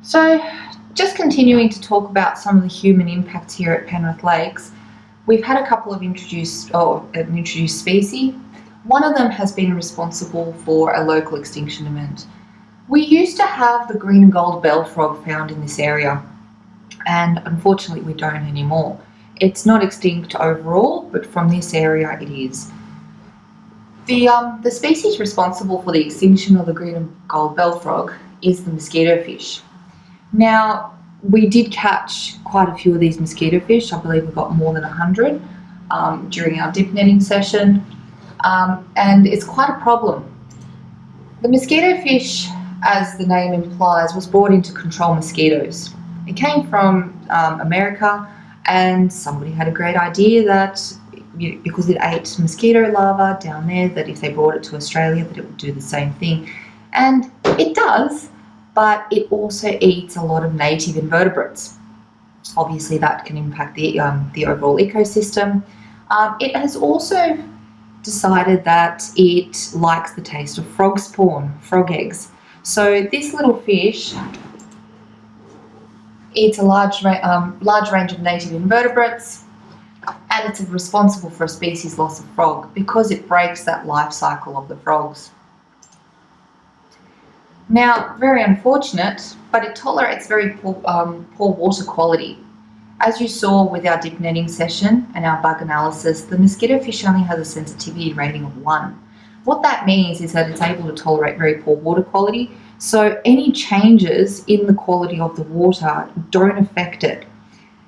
So, just continuing to talk about some of the human impacts here at Penrith Lakes, we've had a couple of introduced species. One of them has been responsible for a local extinction event. We used to have the green and gold bell frog found in this area, and unfortunately we don't anymore. It's not extinct overall, but from this area it is. The species responsible for the extinction of the green and gold bell frog is the mosquito fish. Now, we did catch quite a few of these mosquito fish. I believe we got more than 100 during our dip netting session, and it's quite a problem. The mosquito fish, as the name implies, was brought in to control mosquitoes. It came from America, and somebody had a great idea that because it ate mosquito larvae down there, that if they brought it to Australia, that it would do the same thing. And it does, but it also eats a lot of native invertebrates. Obviously, that can impact the overall ecosystem. It has also decided that it likes the taste of frog spawn, frog eggs. So this little fish eats a large range of native invertebrates, and it's responsible for a species loss of frog because it breaks that life cycle of the frogs. Now, very unfortunate, but it tolerates very poor water quality. As you saw with our dip netting session and our bug analysis, the mosquito fish only has a sensitivity rating of 1. What that means is that it's able to tolerate very poor water quality, so any changes in the quality of the water don't affect it.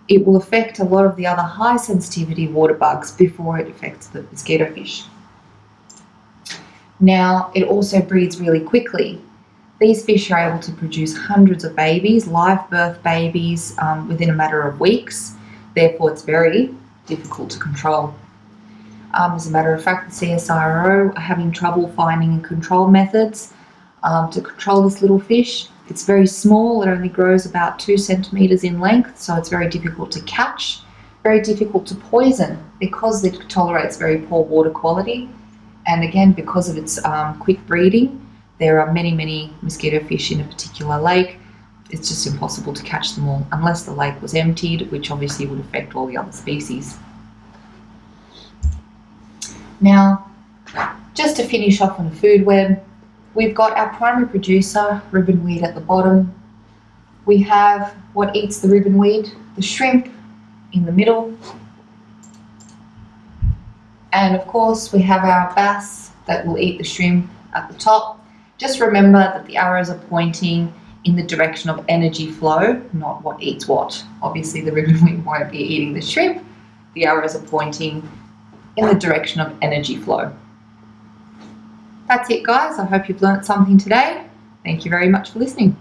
It will affect a lot of the other high sensitivity water bugs before it affects the mosquito fish. Now, it also breeds really quickly. These fish are able to produce hundreds of babies, live birth babies, within a matter of weeks. Therefore, it's very difficult to control. As a matter of fact, the CSIRO are having trouble finding control methods to control this little fish. It's very small. It only grows about 2 centimetres in length, so it's very difficult to catch, very difficult to poison because it tolerates very poor water quality. And again, because of its quick breeding, there are many mosquito fish in a particular lake. It's just impossible to catch them all unless the lake was emptied, which obviously would affect all the other species. Now, just to finish off on the food web, we've got our primary producer, ribbonweed, at the bottom. We have what eats the ribbonweed, the shrimp, in the middle. And of course, we have our bass that will eat the shrimp at the top. Just remember that the arrows are pointing in the direction of energy flow, not what eats what. Obviously, the ribbonweed won't be eating the shrimp. The arrows are pointing in the direction of energy flow. That's it, guys. I hope you've learnt something today. Thank you very much for listening.